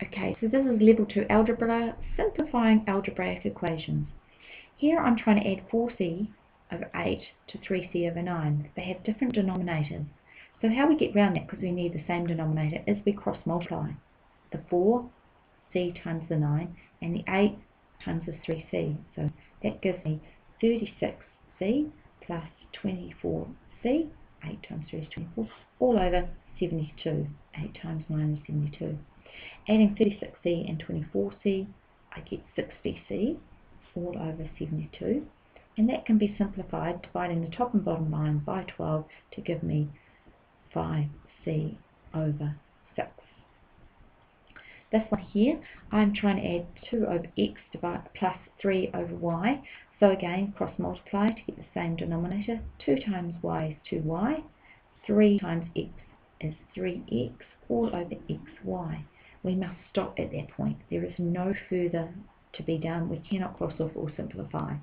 Okay, so this is level 2 algebra, simplifying algebraic equations. Here I'm trying to add 4c over 8 to 3c over 9. They have different denominators. So how we get around that, because we need the same denominator, is we cross multiply. The 4c times the 9 and the 8 times the 3c. So that gives me 36c plus 24c, 8 times 3 is 24, all over 72. 8 times 9 is 72. Adding 36c and 24c, I get 60c all over 72, and that can be simplified dividing the top and bottom line by 12 to give me 5c over 6. This one here, I'm trying to add 2 over x plus 3 over y. So again, cross multiply to get the same denominator. 2 times y is 2y, 3 times x is 3x, all over xy. We must stop at that point. There is no further to be done. We cannot cross off or simplify.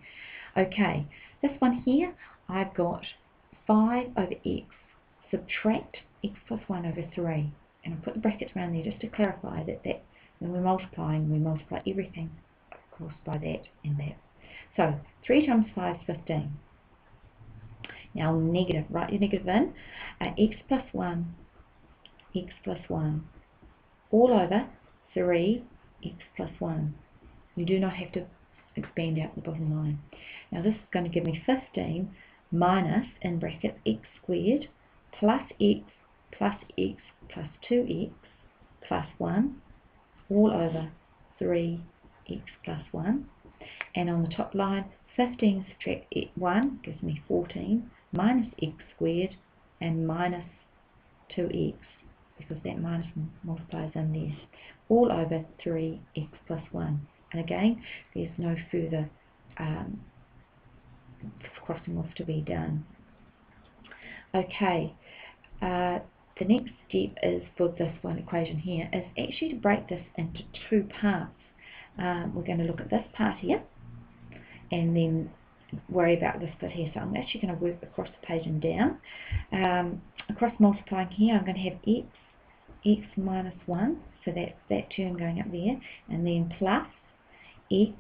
Okay, this one here, I've got 5 over x, subtract x plus 1 over 3. And I'll put the brackets around there just to clarify that when we're multiplying, we multiply everything across by that and that. So 3 times 5 is 15. Now negative, write your negative in. X plus 1, all over 3 x plus 1. You do not have to expand out the bottom line. Now this is going to give me 15 minus, in brackets, x squared plus x plus 2x plus 1 all over 3x plus 1. And on the top line, 15 subtract 1 gives me 14 minus x squared and minus 2x, because that minus multiplies in there, all over 3x plus 1. And again, there's no further crossing off to be done. Okay, the next step is for this one equation here is actually to break this into 2 parts. We're going to look at this part here and then worry about this bit here. So I'm actually going to work across the page and down. Across multiplying here, I'm going to have x minus 1, so that's that term going up there, and then plus x,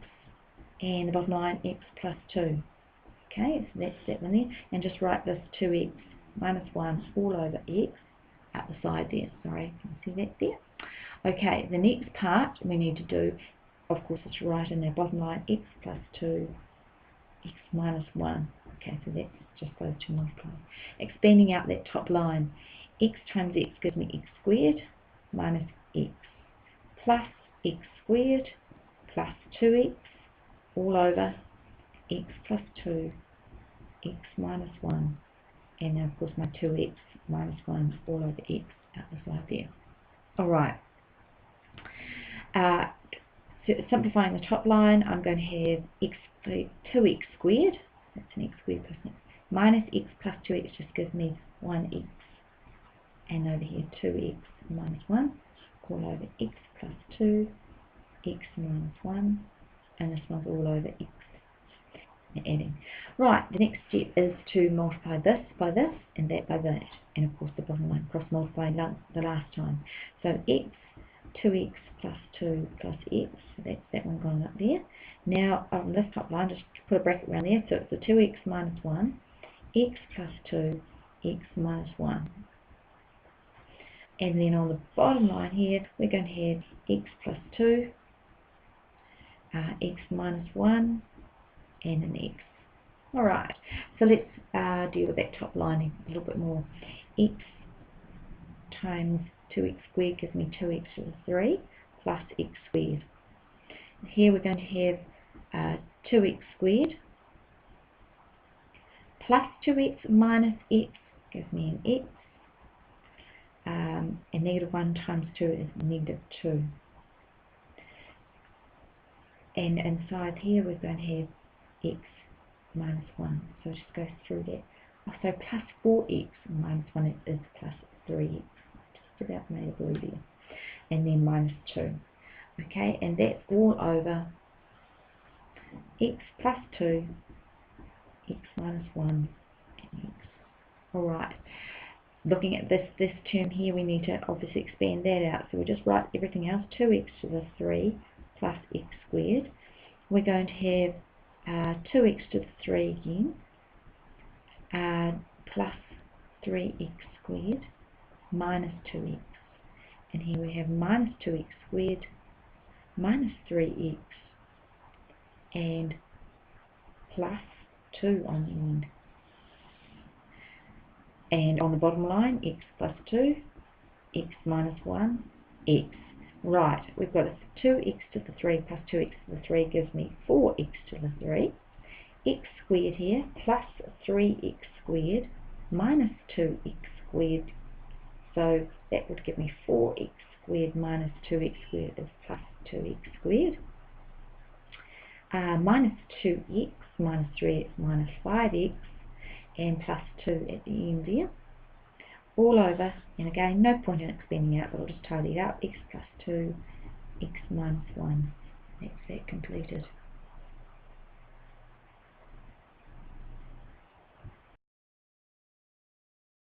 and the bottom line x plus 2. Okay, so that's that one there, and just write this 2x minus 1 all over x up the side there. Sorry, can you see that there? Okay, the next part we need to do, of course, is to write in the bottom line x plus 2, x minus 1. Okay, so that's just those two multiplying. Expanding out that top line, x times x gives me x squared minus x plus x squared plus 2x all over x plus 2, x minus 1, and now of course my 2x minus 1 all over x out the side there. Alright, so simplifying the top line, I'm going to have 2x squared, that's an x squared plus x, minus x plus 2x just gives me 1x, and over here 2x minus 1 all over x plus 2, x minus 1, and this one's all over x, and adding. Right, the next step is to multiply this by this and that by that, and of course the bottom line cross multiplying the last time. So x, 2x plus 2 plus x, so that's that one going up there. Now on this top line, just put a bracket around there, so it's the 2x minus 1, x plus 2, x minus 1. And then on the bottom line here, we're going to have x plus 2, x minus 1, and an x. Alright, so let's deal with that top line a little bit more. X times 2x squared gives me 2x to the 3 plus x squared. Here we're going to have 2x squared plus 2x minus x gives me an x, and negative 1 times 2 is negative 2. And inside here we're going to have x minus 1, so just go through that. So plus 4x minus 1 is plus 3x, just about made a blue there, and then minus 2. Okay, and that's all over x plus 2, x minus 1, and x. Alright, looking at this term here, we need to obviously expand that out. So we'll just write everything else, 2x to the 3 plus x squared. We're going to have 2x to the 3 again, plus 3x squared minus 2x. And here we have minus 2x squared minus 3x and plus 2 on the end. And on the bottom line, x plus 2, x minus 1, x. Right, we've got 2x to the 3 plus 2x to the 3 gives me 4x to the 3. X squared here plus 3x squared minus 2x squared. So that would give me 4x squared minus 2x squared is plus 2x squared. Minus 2x minus 3x minus 5x and plus 2 at the end there. All over, and again, no point in expanding out, but I'll just tidy it up. X plus 2, x minus 1. That's that completed.